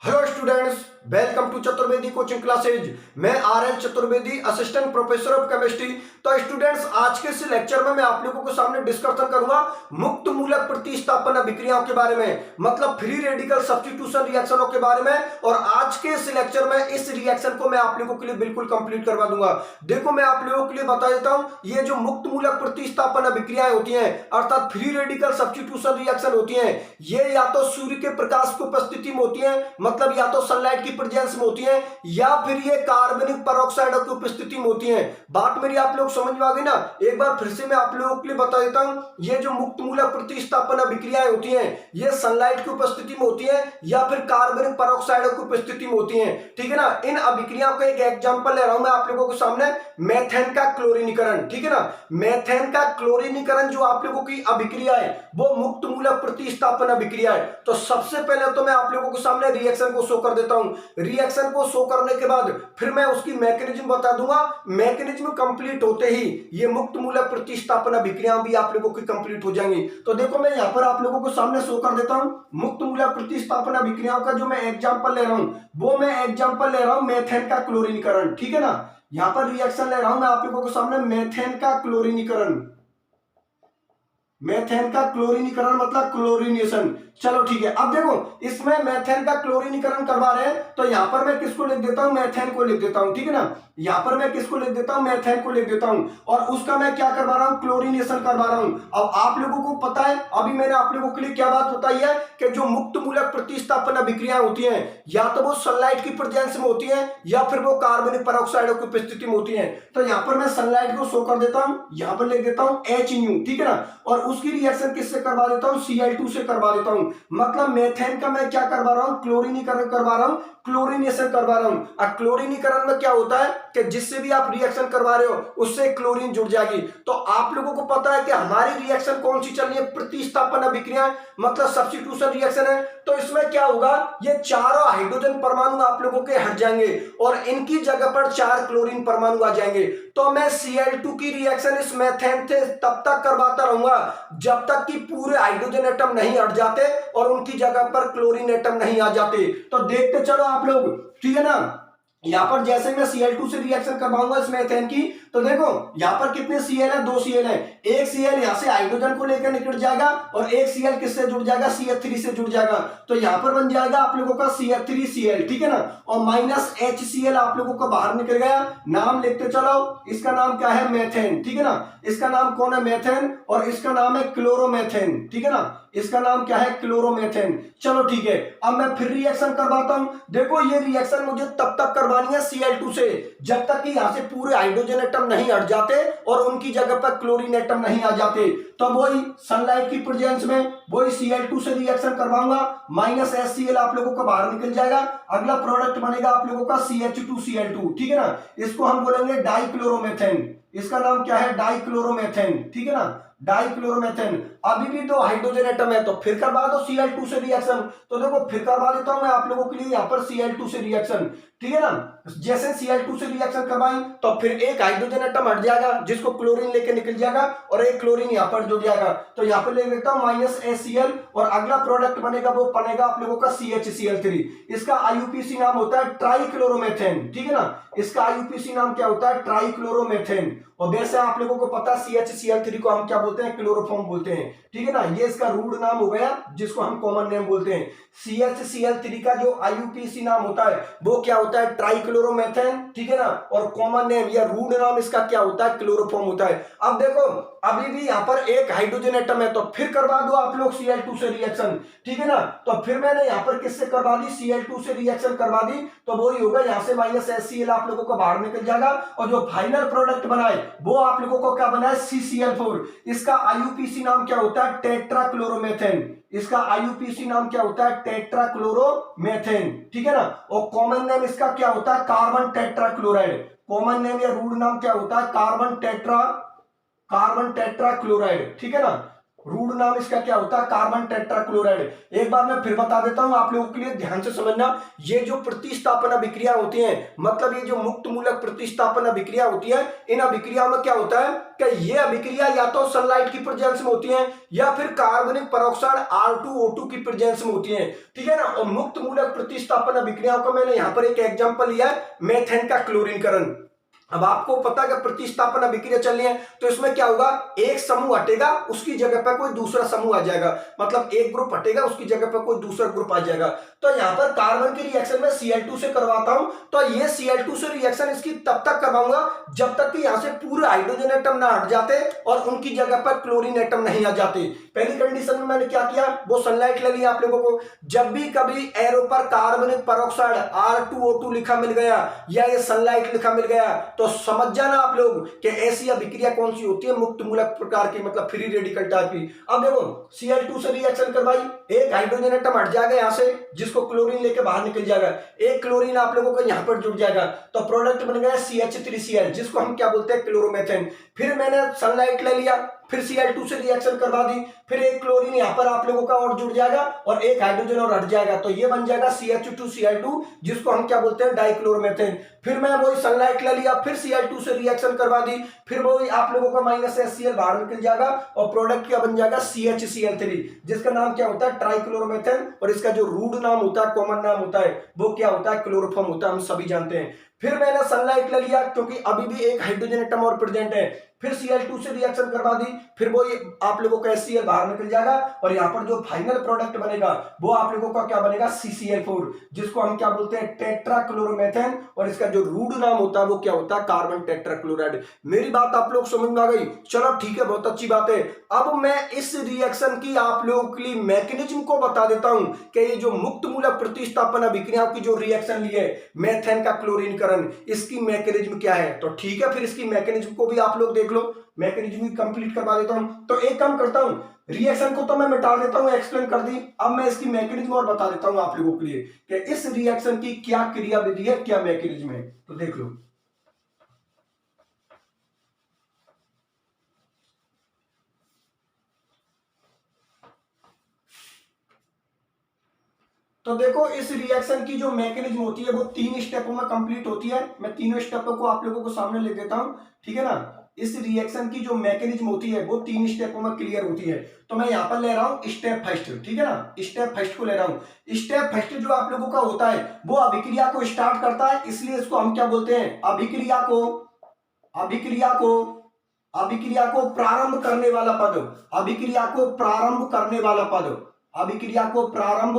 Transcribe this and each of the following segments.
Hello students, welcome to Chaturvedi coaching classes. मैं RL Chaturvedi, assistant professor of chemistry. तो students, आज के इस लेक्चर में मैं आप लोगों के सामने डिस्कशन करूंगा मुक्त मूलक प्रतिस्थापन अभिक्रियाओं के बारे में, मतलब फ्री रेडिकल सब्स्टिट्यूशन रिएक्शनों के बारे में। और आज के इस लेक्चर में इस रिएक्शन को मैं आप लोगों के लिए बिल्कुल कंप्लीट करवा दूंगा। देखो, मैं आप लोगों के लिए बता देता हूं, ये जो मुक्त मूलक प्रतिस्थापन अभिक्रियाएं होती हैं, अर्थात फ्री रेडिकल सब्स्टिट्यूशन रिएक्शन होती हैं, ये या तो सूर्य के प्रकाश की उपस्थिति में होती है, मतलब या तो सनलाइट की प्रेजेंस में होती है, या फिर ये कार्बनिक पेरोक्साइड की उपस्थिति में होती है। बात मेरी आप लोग समझ में आ गई ना? एक बार फिर से मैं आप लोगों के लिए बता देता हूं, ये जो मुक्त मूलक प्रतिस्थापन अभिक्रियाएं होती हैं, ये सनलाइट की उपस्थिति में होती है या फिर कार्बनिक पेरोक्साइड की उपस्थिति में होती है। ठीक है ना? इन अभिक्रियाओं का एक एग्जांपल ले रहा हूं मैं आप लोगों के सामने, मेथेन का क्लोरीनीकरण। ठीक है ना? मेथेन का क्लोरीनीकरण जो आप लोगों की अभिक्रिया है, वो मुक्त मूलक प्रतिस्थापन अभिक्रिया है। तो सबसे पहले तो मैं आप लोगों के सामने रिएक्शन को शो कर देता हूं। रिएक्शन को शो करने के बाद फिर मैं उसकी मैकेनिज्म बता दूंगा। मैकेनिज्म कंप्लीट होते ही ये मुक्त मूलक प्रतिस्थापन अभिक्रियाएं भी आप लोगों की कंप्लीट हो जाएंगी। तो देखो, मैं यहां पर आप लोगों को सामने शो कर देता हूं मुक्त मूलक प्रतिस्थापन अभिक्रियाओं का जो मैं एग्जांपल ले रहा हूं, वो मैं एग्जांपल ले रहा हूं मेथेन का क्लोरीनीकरण। ठीक है ना? यहां पर रिएक्शन ले रहा हूं मैं आप लोगों के सामने मेथेन का क्लोरीनीकरण। मेथेन का क्लोरीनीकरण मतलब क्लोरीनेशन। चलो ठीक है। अब देखो, इसमें मेथेन का क्लोरीनीकरण करवा रहे हैं, तो यहां पर मैं किसको लिख देता हूं? मेथेन को लिख देता हूं। ठीक है ना? यहां पर मैं किसको लिख देता हूं? मेथेन को लिख देता हूं। और उसका मैं क्या करवा रहा हूं? क्लोरीनेशन करवा रहा हूं। अब आप लोगों को पता है, अभी मैंने आप लोगों के लिए क्या बात बताई है कि जो मुक्त मूलक प्रतिस्थापन अभिक्रियाएं होती हैं, या तो वो सनलाइट की प्रेजेंस में होती है या फिर वो कार्बनिक पेरोक्साइड की उपस्थिति में होती है। तो यहां पर मैं सनलाइट को शो कर देता हूं, यहां पर लिख देता हूं HNu। ठीक है ना? और उसकी रिएक्शन किससे करवा देता हूं? Cl2 से करवा देता हूं। मतलब मेथेन का मैं क्या करवा रहा हूं? क्लोरीनीकरण करवा रहा हूं, क्लोरीनेशन करवा रहा हूं। अब क्लोरीनीकरण में क्या होता है कि जिससे भी आप रिएक्शन करवा रहे हो उससे क्लोरीन जुड़ जाएगी। तो आप लोगों को पता है कि हमारी रिएक्शन कौन सी चल रही है? प्रतिस्थापन अभिक्रिया, मतलब सब्स्टिट्यूशन रिएक्शन है। तो इसमें क्या होगा? ये चारों हाइड्रोजन परमाणु आप लोगों के हट जाएंगे और इनकी जगह पर 4 क्लोरीन परमाणु आ जाएंगे। तो मैं Cl2 की रिएक्शन इस मेथेन से तब तक करवाता रहूंगा जब तक कि पूरे हाइड्रोजन एटम नहीं हट जाते और उनकी जगह पर क्लोरीन एटम नहीं आ जाते। तो देखते चलो आप लोग। ठीक है ना? यहां पर जैसे मैं Cl2 से रिएक्शन करवाऊंगा इस मेथेन की, तो देखो यहां पर कितने Cl है? 2 Cl है। एक Cl यहां से हाइड्रोजन को लेकर निकल जाएगा और एक Cl किससे जुड़ जाएगा? CH3 से जुड़ जाएगा। तो यहां पर बन जाएगा आप लोगों का CH3Cl। ठीक है ना? और माइनस HCl आप लोगों का बाहर निकल गया। नाम लिखते चलो, इसका नाम क्या है? मेथेन। ठीक है ना? इसका नाम कौन है? मेथेन। और इसका नाम है क्लोरोमेथेन। ठीक है ना? इसका नाम क्या है? क्लोरोमेथेन। चलो ठीक है। अब मैं फिर रिएक्शन करवाता हूं। देखो, ये रिएक्शन मुझे तब तक करवानी है Cl2 से जब तक कि यहां से पूरे हाइड्रोजन एटम नहीं हट जाते और उनकी जगह पर क्लोरीन एटम नहीं आ जाते। तो वही सनलाइट की प्रेजेंस में वही Cl2 से रिएक्शन करवाऊंगा, माइनस HCl आप लोगों का बाहर निकल जाएगा। अगला प्रोडक्ट बनेगा आप लोगों का CH2Cl2। ठीक है ना? इसको हम बोलेंगे डाइक्लोरोमेथेन। इसका नाम क्या है? डाइक्लोरोमेथेन। ठीक है ना? डाइक्लोरोमेथेन। अभी भी 2 हाइड्रोजन एटम है, तो फिर करवा दो Cl2 से रिएक्शन। तो देखो, फिर करवा देता हूं मैं आप लोगों के लिए यहां पर Cl2 से रिएक्शन। ठीक है ना? जैसे Cl2 से रिएक्शन करवाई तो फिर एक हाइड्रोजन एटम हट जाएगा जिसको क्लोरीन लेके निकल जाएगा और एक क्लोरीन यहां पर जुड़ जाएगा। तो यहां पर ले लेता हूं माइनस HCl और अगला प्रोडक्ट बनेगा वो बनेगा आप लोगों का CHCl3। इसका IUPAC नाम होता है ट्राइक्लोरोमेथेन। ठीक है ना? इसका IUPAC नाम क्या होता है? ट्राइक्लोरोमेथेन। और वैसे आप लोगों को पता CHCl3 को हम क्या बोलते हैं? क्लोरोफॉर्म बोलते हैं। ठीक है ना? ये इसका रूड नाम हो गया जिसको हम कॉमन नेम बोलते हैं। CHCl3 का जो IUPAC नाम होता है वो क्या होता है? ट्राइक्लोरोमेथेन। ठीक है ना? और कॉमन नेम या रूड नाम इसका क्या होता है? क्लोरोफॉर्म होता है। अब देखो, अभी भी यहां पर एक हाइड्रोजन एटम है, तो फिर करवा दो आप लोग Cl2 से रिएक्शन। ठीक है ना? तो फिर मैंने यहां पर किससे करवा दी? Cl2 से रिएक्शन करवा दी। तो वो ही होगा, यहां से माइनस HCl आप लोगों का बाहर निकल जाएगा और जो फाइनल प्रोडक्ट बनाए वो आप लोगों को क्या बना है? CCl4। इसका IUPAC नाम क्या होता है? टेट्राक्लोरोमेथेन। इसका IUPAC नाम क्या होता है? टेट्राक्लोरोमेथेन। ठीक है ना? और कॉमन नेम इसका क्या होता है? Carbon tetrachloride. कॉमन नेम या रूड नाम क्या होता है? Carbon tetrachloride. ठीक है ना? रूड नाम इसका क्या होता है, कार्बन टेट्राक्लोराइड। एक बार मैं फिर बता देता हूं आप लोगों के लिए, ध्यान से समझना। ये जो प्रतिस्थापन अभिक्रिया होती है, मतलब ये जो मुक्त मूलक प्रतिस्थापन अभिक्रिया होती है, इन अभिक्रियाओं में क्या होता है कि ये अभिक्रिया या तो सनलाइट की प्रेजेंस में होती है या फिर कार्बनिक पेरोक्साइड R2O2 की प्रेजेंस में होती है, ठीक है ना। और मुक्त मूलक प्रतिस्थापन अभिक्रियाओं का मैंने यहां पर एक एग्जांपल लिया है, मेथेन का क्लोरीनकरण। अब आपको पता है कि प्रतिस्थापन अभिक्रिया चल रही है तो इसमें क्या होगा, एक समूह हटेगा उसकी जगह पर कोई दूसरा समूह आ जाएगा, मतलब एक ग्रुप हटेगा उसकी जगह पर कोई दूसरा ग्रुप आ जाएगा। तो यहां पर कार्बन की रिएक्शन में Cl2 से करवाता हूं, तो ये Cl2 से रिएक्शन इसकी तब तक करवाऊंगा जब तक कि यहां से पूरे हाइड्रोजन एटम ना हट जाते और उनकी जगह पर क्लोरीन एटम नहीं आ जाते। पहली कंडीशन में मैंने क्या किया, वो सनलाइट ले लिया आप लोगों को। जब भी कभी एरो पर कार्बनिक पेरोक्साइड R2O2 लिखा मिल गया या ये सनलाइट लिखा मिल गया तो समझ जाना आप लोग कि ऐसी अभिक्रिया कौन सी होती है, मुक्त मूलक प्रकार की, मतलब फ्री रेडिकल टाइप की। अब देखो Cl2 से रिएक्शन करवाई, एक हाइड्रोजन एटम हट जाएगा यहां से जिसको क्लोरीन लेके बाहर निकल जाएगा, एक क्लोरीन आप लोगों को यहां पर जुड़ जाएगा, तो प्रोडक्ट बन गया CH3Cl जिसको हम क्या बोलते हैं, क्लोरोमेथेन। फिर मैंने सनलाइट ले लिया, फिर Cl2 से रिएक्शन करवा दी, फिर एक क्लोरीन यहां पर आप लोगों का और जुड़ जाएगा और एक हाइड्रोजन और हट जाएगा, तो ये बन जाएगा CH2Cl2 जिसको हम क्या बोलते हैं, डाइक्लोरोमेथेन। फिर मैं वही सनलाइट ले लिया, फिर Cl2 से रिएक्शन करवा दी, फिर वही आप लोगों का -HCl बाहर निकल जाएगा और प्रोडक्ट क्या बन जाएगा, CHCl3 जिसका नाम क्या होता है, ट्राइक्लोरोमेथेन। और इसका जो रूट नाम होता है, कॉमन नाम होता है, वो क्या होता है, क्लोरोफॉर्म होता है, हम सभी जानते हैं। फिर मैंने सनलाइट ले लिया क्योंकि अभी भी एक हाइड्रोजन एटम और प्रेजेंट है, फिर Cl2 से रिएक्शन करवा दी, फिर वो आप लोगों का HCl बाहर निकल जाएगा और यहाँ पर जो फाइनल प्रोडक्ट बनेगा वो आप लोगों का क्या बनेगा, CCl4 जिसको हम क्या बोलते हैं, टेट्राक्लोरोमेथेन। और इसका जो रूट नाम होता है वो क्या होता है, कार्बन टेट्राक्लोराइड। मेरी बात आप लोग समझ में आ गई, चलो ठीक है, बहुत अच्छी बात है। अब मैं इस रिएक्शन की आप लोगों के लिए मैकेनिज्म को बता देता हूं कि ये जो मुक्त मूलक प्रतिस्थापन अभिक्रियाओं की जो रिएक्शन ली है, मेथेन का क्लोरीनकरण, इसकी मैकेनिज्म क्या है। तो ठीक है, फिर इसकी मैकेनिज्म को भी आप लोग देख लो, मैकेनिज्म भी कंप्लीट करवा देता हूं। तो एक काम करता हूं, रिएक्शन को तो मैं मिटा देता हूं, एक्सप्लेन कर दी, अब मैं इसकी मैकेनिज्म और बता देता हूं आप लोगों के लिए कि इस रिएक्शन की क्या क्रियाविधि है, क्या मैकेनिज्म है, तो देख लो। तो देखो इस रिएक्शन की जो मैकेनिज्म होती है वो 3 स्टेपों में कंप्लीट होती है। मैं तीनों स्टेपों को आप लोगों को सामने लिख देता हूं, ठीक है ना। इस रिएक्शन की जो मैकेनिज्म होती है वो 3 स्टेपों में क्लियर होती है। तो मैं यहां पर ले रहा हूं स्टेप फर्स्ट, ठीक है ना, स्टेप फर्स्ट को ले रहा हूं। स्टेप फर्स्ट जो आप लोगों का होता है वो अभिक्रिया को स्टार्ट करता है, इसलिए इसको हम क्या बोलते हैं, अभिक्रिया को अभिक्रिया को प्रारंभ करने वाला पद, अभिक्रिया को प्रारंभ करने वाला पद, अभिक्रिया को प्रारंभ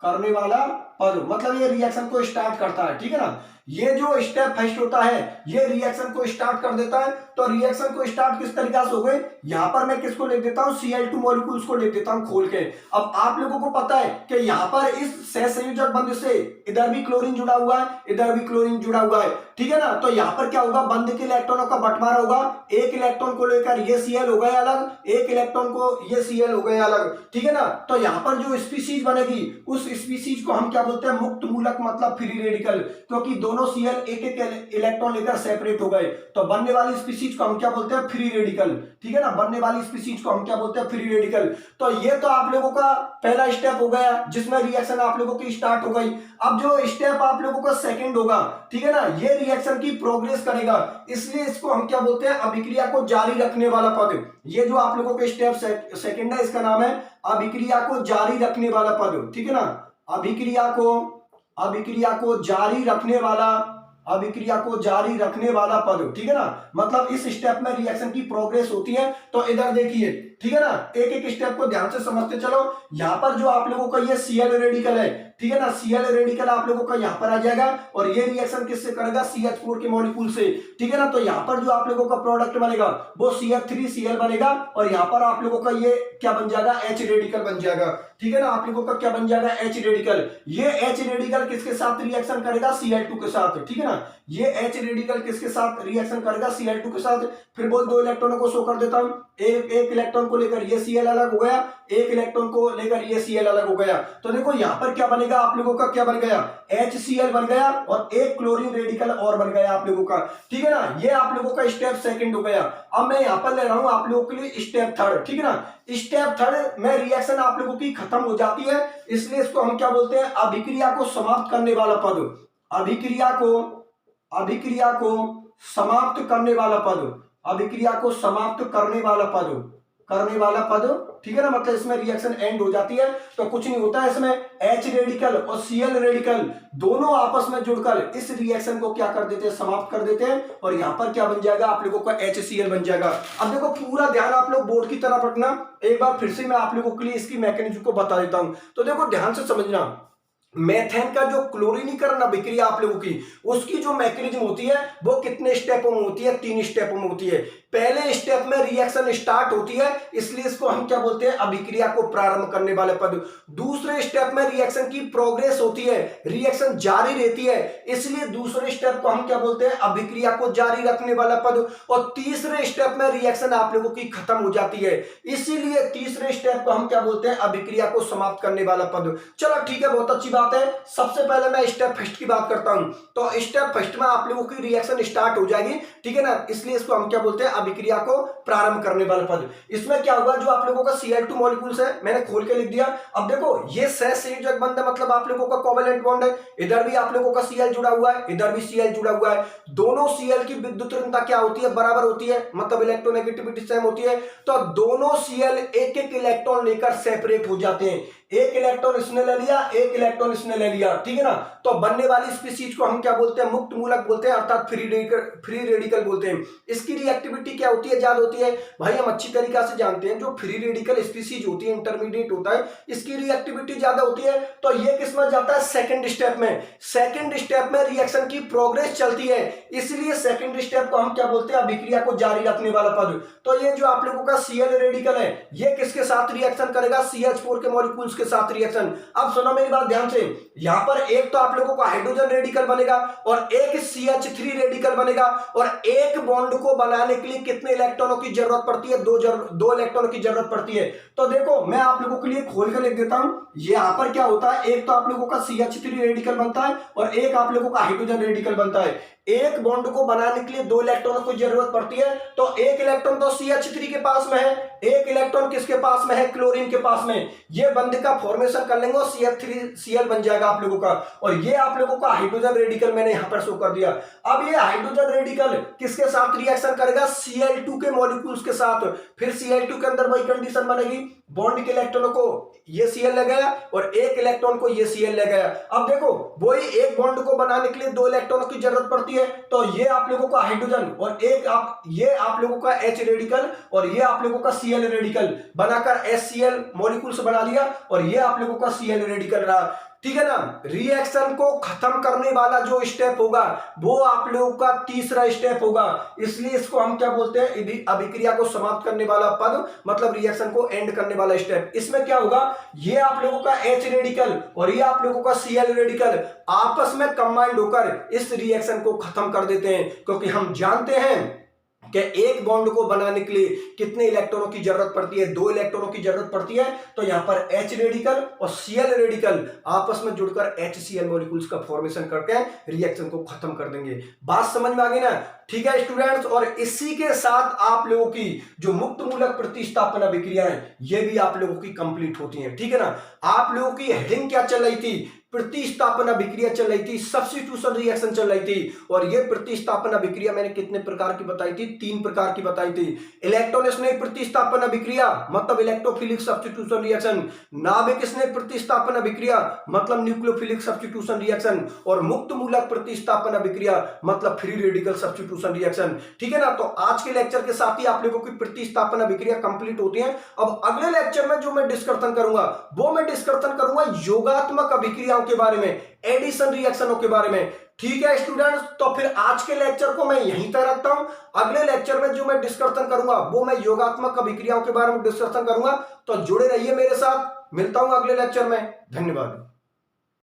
करने वाला पद, मतलब ये रिएक्शन को स्टार्ट करता है, ठीक है ना। ये जो स्टेप फर्स्ट होता है ये रिएक्शन को स्टार्ट कर देता है। तो रिएक्शन को स्टार्ट किस तरीके से हो गए, यहां पर मैं किसको लिख देता हूं, Cl2 मॉलिक्यूल्स को लिख देता हूं खोल के। अब आप लोगों को पता है कि यहां पर इस सहसंयोजक बंध से इधर भी क्लोरीन जुड़ा हुआ है, इधर भी क्लोरीन जुड़ा हुआ है, ठीक है ना। तो यहां पर क्या होगा, बंध के इलेक्ट्रॉनों का बंटवारा होगा, एक इलेक्ट्रॉन को लेकर ये Cl हो गए अलग, एक इलेक्ट्रॉन को ये Cl हो गए अलग, ठीक है ना। तो यहां पर जो स्पीसीज बनेगी उस स्पीसीज को हम क्या बोलते हैं, मुक्त मूलक, मतलब फ्री रेडिकल, क्योंकि दोनों Cl एक एक इलेक्ट्रॉन लेकर सेपरेट हो गए, तो बनने वाली स्पीसीज को हम क्या बोलते हैं, फ्री रेडिकल, ठीक है ना। बनने वाली स्पीसीज को हम क्या बोलते हैं, फ्री रेडिकल। तो ये तो आप लोगों का पहला स्टेप हो गया जिसमें रिएक्शन आप लोगों की स्टार्ट हो गई। अब जो स्टेप आप लोगों का सेकंड होगा, ठीक है ना, ये रिएक्शन की प्रोग्रेस करेगा, इसलिए इसको हम क्या बोलते हैं, अभिक्रिया को जारी रखने वाला पद। ये जो आप लोगों के स्टेप सेकंड है इसका नाम है अभिक्रिया को जारी रखने वाला पद, ठीक है ना। अभिक्रिया को जारी रखने वाला, अभिक्रिया को जारी रखने वाला पद, ठीक है ना। मतलब इस स्टेप में रिएक्शन की प्रोग्रेस होती है। तो इधर देखिए, ठीक है ना, एक एक स्टेप को ध्यान से समझते चलो। यहां पर जो आप लोगों का ये Cl रेडिकल है, ठीक है ना, Cl रेडिकल आप लोगों का यहां पर आ जाएगा और ये रिएक्शन किससे करेगा, CH4 के मॉलिक्यूल से, ठीक है ना। तो यहां पर जो आप लोगों का प्रोडक्ट बनेगा वो CH3Cl बनेगा और यहां पर आप लोगों का ये क्या बन जाएगा, H रेडिकल बन जाएगा, ठीक है ना। आप लोगों का क्या बन जाएगा, H रेडिकल। ये H रेडिकल किसके साथ रिएक्शन करेगा, Cl2 के साथ, ठीक है ना। ये H रेडिकल किसके साथ रिएक्शन करेगा, Cl2 के साथ। फिर वो 2 इलेक्ट्रॉनों को शो कर देता हूं, एक इलेक्ट्रॉन इलेक्ट्रॉन को लेकर ये Cl अलग हो गया, एक इलेक्ट्रॉन को लेकर ये Cl अलग हो गया। तो देखो यहाँ पर क्या बनेगा आप लोगों का, क्या बन गया, HCl बन गया और एक क्लोरीन रेडिकल और बन गया आप लोगों का, ठीक है ना। ये आप लोगों का स्टेप सेकंड हो गया। अब मैं यहाँ पर ले रहा हूं आप लोगों के लिए स्टेप थर्ड, ठीक है ना। स्टेप थर्ड में रिएक्शन आप लोगों की खत्म हो जाती है, इसलिए इसको हम क्या बोलते हैं, अभिक्रिया को समाप्त करने वाला पद, अभिक्रिया को समाप्त करने वाला पद, अभिक्रिया को समाप्त करने वाला पद, ठीक है ना। मतलब इसमें रिएक्शन एंड हो जाती है तो कुछ नहीं होता है, इसमें H रेडिकल और Cl रेडिकल दोनों आपस में जुड़कर इस रिएक्शन को क्या कर देते हैं, समाप्त कर देते हैं और यहां पर क्या बन जाएगा आप लोगों का HCl बन जाएगा। अब देखो पूरा ध्यान आप लोग बोर्ड की तरफ रखना, एक बार फिर से मैं आप लोगों के लिए इसकी मैकेनिज्म को बता देता हूं। तो देखो ध्यान से समझना, मेथेन का जो क्लोरीनीकरण अभिक्रिया आप लोगों की, उसकी जो मैकेनिज्म होती है वो कितने स्टेपों में होती है, 3 स्टेपों में होती है। पहले स्टेप में रिएक्शन स्टार्ट होती है, इसलिए इसको हम क्या बोलते हैं, अभिक्रिया को प्रारंभ करने वाले पद। दूसरे स्टेप में रिएक्शन की प्रोग्रेस होती है, रिएक्शन जारी रहती है, इसलिए दूसरे स्टेप को हम क्या बोलते हैं, अभिक्रिया को जारी रखने वाला पद। और तीसरे स्टेप में रिएक्शन आप लोगों की खत्म हो जाती है, इसीलिए तीसरे स्टेप को हम क्या बोलते हैं, अभिक्रिया को समाप्त करने वाला पद। चलो ठीक है, बहुत अच्छी बात है। सबसे पहले मैं स्टेप फर्स्ट की बात करता हूं। तो स्टेप फर्स्ट में आप लोगों की रिएक्शन स्टार्ट हो जाएगी, ठीक है ना, इसलिए इसको हम क्या बोलते हैं, अभिक्रिया को प्रारंभ करने वाला पद। इसमें क्या होगा, जो आप लोगों का Cl2 मॉलिक्यूल्स है, मैंने खोल के लिख दिया। अब देखो ये सहसंयोजक बंध है, मतलब आप लोगों का कोवेलेंट बॉन्ड है, इधर भी आप लोगों का Cl जुड़ा हुआ है, इधर भी Cl जुड़ा हुआ है। दोनों Cl की विद्युत ऋणता क्या होती है, बराबर होती है, मतलब इलेक्ट्रोनेगेटिविटी सेम होती है। तो दोनों Cl एक एक इलेक्ट्रॉन लेकर सेपरेट हो जाते हैं, एक इलेक्ट्रॉन इसने ले लिया, एक इलेक्ट्रॉन इसने ले लिया, ठीक है ना। तो बनने वाली स्पीशीज को हम क्या बोलते हैं, मुक्त मूलक बोलते हैं, अर्थात फ्री रेडिकल बोलते हैं। इसकी रिएक्टिविटी क्या होती है, ज्यादा होती है। भाई हम अच्छी तरीका से जानते हैं, जो फ्री रेडिकल स्पीशीज होती है, इंटरमीडिएट होता है, इसकी रिएक्टिविटी ज्यादा होती है। तो ये किस में जाता है, सेकंड स्टेप में। सेकंड स्टेप में रिएक्शन की प्रोग्रेस चलती है, इसलिए सेकंड स्टेप को हम क्या बोलते हैं, अभिक्रिया को जारी रखने वाला पद। तो ये जो आप लोगों का Cl रेडिकल है, ये किसके साथ रिएक्शन करेगा, CH4 के मॉलिक्यूल्स के साथ रिएक्शन। अब सुनो मेरी बात ध्यान से, यहां पर एक तो आप लोगों का हाइड्रोजन रेडिकल बनेगा और एक CH3 रेडिकल बनेगा, और एक बॉन्ड को बनाने के लिए कितने इलेक्ट्रॉनों की जरूरत पड़ती है, दो इलेक्ट्रॉनों की जरूरत पड़ती है। तो देखो मैं आप लोगों के लिए खोल कर लिख देता हूं। यहां पर क्या होता है, एक तो आप लोगों का CH3 रेडिकल बनता है और एक आप लोगों का हाइड्रोजन रेडिकल बनता है। एक बॉन्ड को बनाने के लिए 2 इलेक्ट्रॉनों की जरूरत पड़ती है, तो एक इलेक्ट्रॉन तो CH3 के पास में है, एक इलेक्ट्रॉन किसके पास में है, क्लोरीन के पास में। ये बंध का फॉर्मेशन कर लेंगे और CH3Cl बन जाएगा आप लोगों का, और ये आप लोगों का हाइड्रोजन रेडिकल मैंने यहां पर शो कर दिया। अब ये हाइड्रोजन रेडिकल किसके साथ रिएक्शन करेगा, Cl2 के मॉलिक्यूल्स के साथ। फिर Cl2 के अंदर वही कंडीशन बनेगी, बॉन्ड के इलेक्ट्रॉनों को ये Cl ले गया और एक इलेक्ट्रॉन को ये Cl ले गया। अब देखो वही एक बॉन्ड को बनाने के लिए 2 इलेक्ट्रॉनों की जरूरत पड़ती है, तो ये आप लोगों का हाइड्रोजन और ये आप लोगों का H रेडिकल और ये आप लोगों का Cl रेडिकल बनाकर HCl मॉलिक्यूल्स बना लिया, और ये आप लोगों का Cl रेडिकल रहा, ठीक है ना। रिएक्शन को खत्म करने वाला जो स्टेप होगा वो आप लोगों का तीसरा स्टेप होगा, इसलिए इसको हम क्या बोलते हैं, अभिक्रिया को समाप्त करने वाला पद, मतलब रिएक्शन को एंड करने वाला स्टेप। इसमें क्या होगा, ये आप लोगों का H रेडिकल और ये आप लोगों का Cl रेडिकल आपस में कंबाइंड होकर इस रिएक्शन को खत्म कर देते हैं, क्योंकि हम जानते हैं कि एक बॉन्ड को बनाने के लिए कितने इलेक्ट्रॉनों की जरूरत पड़ती है, 2 इलेक्ट्रॉनों की जरूरत पड़ती है। तो यहां पर H रेडिकल और Cl रेडिकल आपस में जुड़कर HCl मॉलिक्यूल्स का फॉर्मेशन करके रिएक्शन को खत्म कर देंगे। बात समझ में आ गई ना, ठीक है स्टूडेंट्स। और इसी के साथ आप लोगों की जो मुक्त मूलक प्रतिस्थापन अभिक्रिया है, ये भी आप लोगों की कंप्लीट होती है, ठीक है ना। आप लोगों की हेडिंग क्या चल रही थी, प्रतिस्थापन अभिक्रिया चल रही थी, सब्स्टिट्यूशन रिएक्शन चल रही थी। और ये प्रतिस्थापन अभिक्रिया मैंने कितने प्रकार की बताई थी, 3 प्रकार की बताई थी। इलेक्ट्रॉन स्नेह प्रतिस्थापन अभिक्रिया मतलब इलेक्ट्रोफिलिक सब्स्टिट्यूशन रिएक्शन, नाभिक स्नेह प्रतिस्थापन अभिक्रिया मतलब न्यूक्लियोफिलिक सब्स्टिट्यूशन रिएक्शन, और मुक्त मूलक प्रतिस्थापन अभिक्रिया मतलब फ्री रेडिकल सब्स्टिट्यूशन रिएक्शन, ठीक है ना। तो आज के लेक्चर के साथ ही आप लोगों की प्रतिस्थापन अभिक्रिया कंप्लीट होती है। अब अगले लेक्चर में जो मैं डिस्कशन करूंगा वो मैं डिस्कशन करूंगा योगात्मक अभिक्रियाओं के बारे में, एडिशन रिएक्शनों के बारे में, ठीक है स्टूडेंट्स। तो फिर आज के लेक्चर को मैं यहीं तक रखता हूं। अगले लेक्चर में जो मैं डिस्कशन करूंगा वो मैं योगात्मक अभिक्रियाओं के बारे में डिस्कशन करूंगा। तो जुड़े रहिए मेरे साथ, मिलता हूं अगले लेक्चर में। धन्यवाद।